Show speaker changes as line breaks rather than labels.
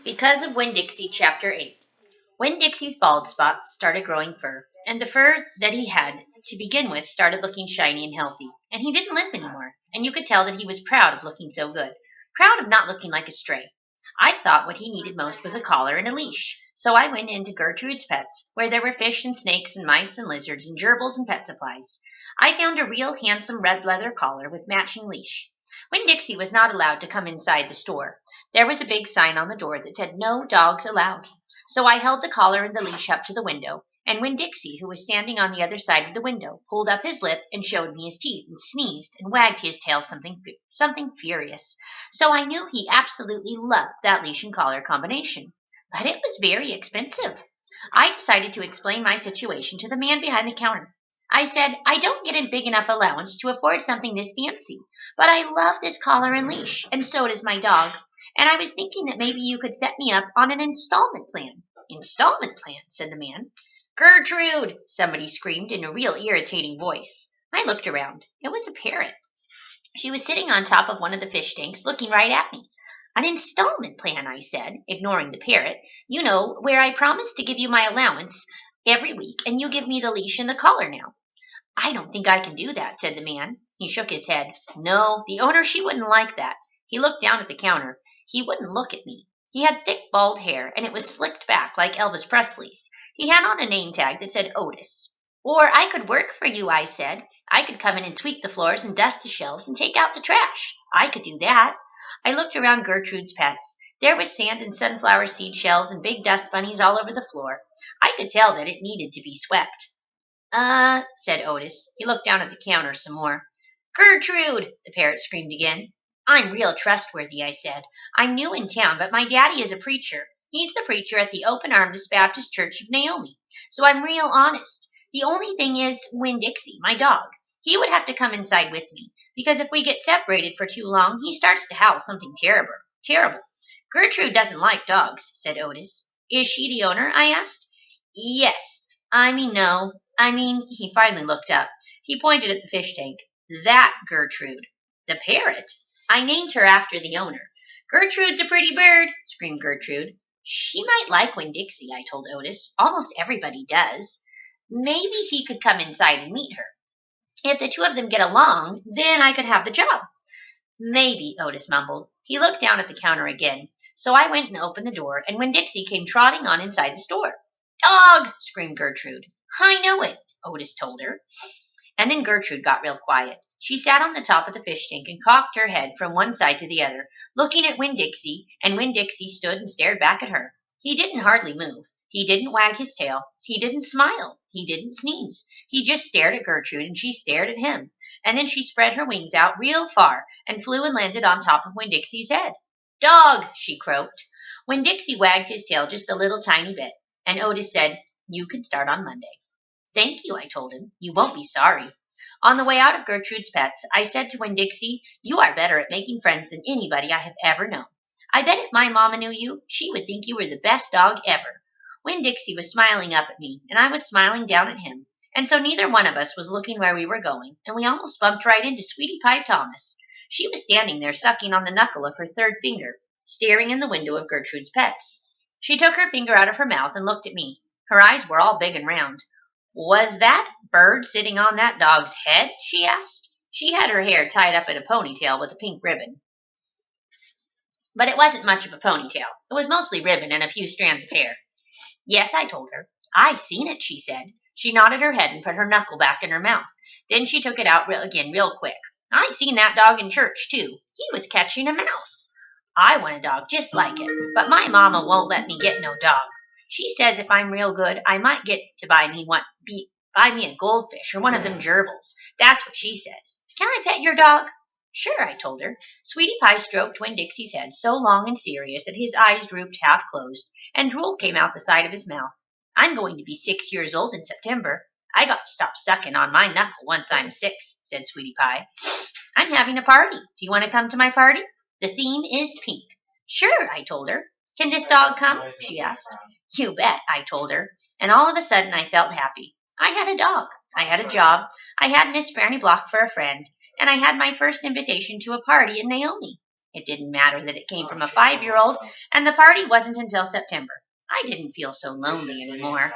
Because of WinnDixie Chapter 8. WinnDixie's bald spot started growing fur, and the fur that he had to begin with started looking shiny and healthy, and he didn't limp anymore, and you could tell that he was proud of looking so good, proud of not looking like a stray. I thought what he needed most was a collar and a leash, so I went into Gertrude's Pets, where there were fish and snakes and mice and lizards and gerbils and pet supplies. I found a real handsome red leather collar with matching leash. WinnDixie was not allowed to come inside the store. There was a big sign on the door that said "No dogs allowed." So I held the collar and the leash up to the window, and WinnDixie, who was standing on the other side of the window, pulled up his lip and showed me his teeth and sneezed and wagged his tail something furious. So I knew he absolutely loved that leash and collar combination. But it was very expensive. I decided to explain my situation to the man behind the counter. I said, "I don't get a big enough allowance to afford something this fancy, but I love this collar and leash, and so does my dog. And I was thinking that maybe you could set me up on an installment plan." "Installment plan?" said the man. "Gertrude!" somebody screamed in a real irritating voice. I looked around. It was a parrot. She was sitting on top of one of the fish tanks, looking right at me. "An installment plan," I said, ignoring the parrot. "You know, where I promise to give you my allowance every week, and you give me the leash and the collar now." "I don't think I can do that," said the man. He shook his head. "No, the owner, she wouldn't like that." He looked down at the counter. He wouldn't look at me. He had thick bald hair, and it was slicked back like Elvis Presley's. He had on a name tag that said Otis. "Or I could work for you," I said. "I could come in and sweep the floors and dust the shelves and take out the trash. I could do that." I looked around Gertrude's Pets. There was sand and sunflower seed shells and big dust bunnies all over the floor. I could tell that it needed to be swept. Said Otis. He looked down at the counter some more. "Gertrude!" the parrot screamed again. "I'm real trustworthy," I said. "I'm new in town, but my daddy is a preacher. He's the preacher at the Open Arms Baptist Church of Naomi. So I'm real honest. The only thing is WinnDixie, my dog. He would have to come inside with me, because if we get separated for too long, he starts to howl something terrible. Terrible. Gertrude doesn't like dogs," said Otis. "Is she the owner?" I asked. "Yes. No. He finally looked up. He pointed at the fish tank. "That Gertrude." "The parrot?" "I named her after the owner." "Gertrude's a pretty bird," screamed Gertrude. "She might like WinnDixie," I told Otis. "Almost everybody does. Maybe he could come inside and meet her. If the two of them get along, then I could have the job." "Maybe," Otis mumbled. He looked down at the counter again. So I went and opened the door, and WinnDixie came trotting on inside the store. "Dog!" screamed Gertrude. "I know it," Otis told her. And then Gertrude got real quiet. She sat on the top of the fish tank and cocked her head from one side to the other, looking at WinnDixie, and WinnDixie stood and stared back at her. He didn't hardly move. He didn't wag his tail. He didn't smile. He didn't sneeze. He just stared at Gertrude, and she stared at him. And then she spread her wings out real far and flew and landed on top of WinnDixie's head. "Dog!" she croaked. WinnDixie wagged his tail just a little tiny bit, and Otis said, "You can start on Monday." "Thank you," I told him. "You won't be sorry." On the way out of Gertrude's Pets, I said to WinnDixie, "You are better at making friends than anybody I have ever known. I bet if my mama knew you, she would think you were the best dog ever." WinnDixie was smiling up at me, and I was smiling down at him, and so neither one of us was looking where we were going, and we almost bumped right into Sweetie Pie Thomas. She was standing there sucking on the knuckle of her third finger, staring in the window of Gertrude's Pets. She took her finger out of her mouth and looked at me. Her eyes were all big and round. "Was that bird sitting on that dog's head?" she asked. She had her hair tied up in a ponytail with a pink ribbon. But it wasn't much of a ponytail. It was mostly ribbon and a few strands of hair. "Yes," I told her. "I seen it," she said. She nodded her head and put her knuckle back in her mouth. Then she took it out again real quick. "I seen that dog in church, too. He was catching a mouse. I want a dog just like it, but my mama won't let me get no dog. She says if I'm real good, I might get to buy me a goldfish or one of them gerbils. That's what she says. Can I pet your dog?" "Sure," I told her. Sweetie Pie stroked WinnDixie's head so long and serious that his eyes drooped half closed, and drool came out the side of his mouth. "I'm going to be 6 years old in September. I got to stop sucking on my knuckle once I'm 6, said Sweetie Pie. "I'm having a party. Do you want to come to my party? The theme is pink." "Sure," I told her. "Can this dog come?" she asked. "You bet," I told her. And all of a sudden I felt happy. I had a dog. I had a job. I had Miss Franny Block for a friend. And I had my first invitation to a party in Naomi. It didn't matter that it came from a 5-year-old, and the party wasn't until September. I didn't feel so lonely anymore.